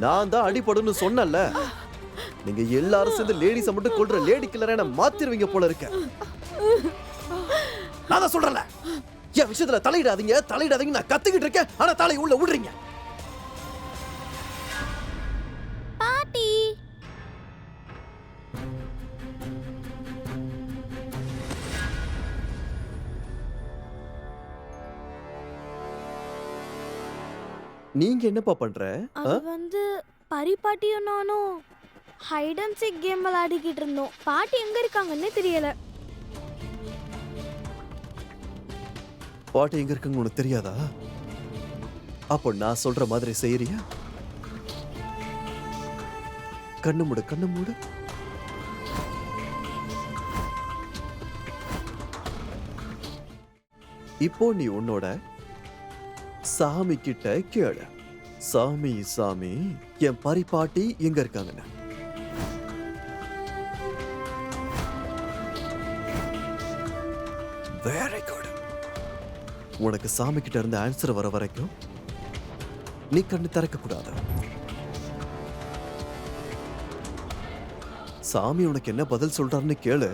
நான் தான் அடிபடுன்னு சொன்னல. நீங்க எல்லாரும் சேர்ந்து லேடிஸ மட்டும் கொல்ற லேடி கில்லரை என்ன மாத்திருவீங்க போல இருக்க. நான் தான் சொல்றல, என் விஷயத்துல தலையிடாதீங்க நான் கத்துக்கிட்டு இருக்கேன். ஆனா தலை உள்ள விடுறீங்க. பாட்டி நீங்க என்னப்பா பண்ற? அது பரிபாட்டியும் நானும் ஹைட் அண்ட் சீக் கேம் விளையாடிக்கிட்டு இருந்தோம். பாட்டி எங்க இருக்காங்கன்னே தெரியல. பாட்டி எங்க இருக்காங்க உனக்கு தெரியாதா? அப்போ நான் சொல்ற மாதிரி செய்யறியா? கண்ணு மூடு. இப்போ நீ உன்னோட சாமி கிட்ட கேளு. சாமி என் பரிபாட்டி எங்க இருக்காங்கன்னு. Very good. உனக்கு சாமி கிட்ட இருந்து ஆன்சர் வர வரைக்கும் நீ கண்ணு திறக்க கூடாது. சாமி உனக்கு என்ன பதில் சொல்றாருன்னு கேளு.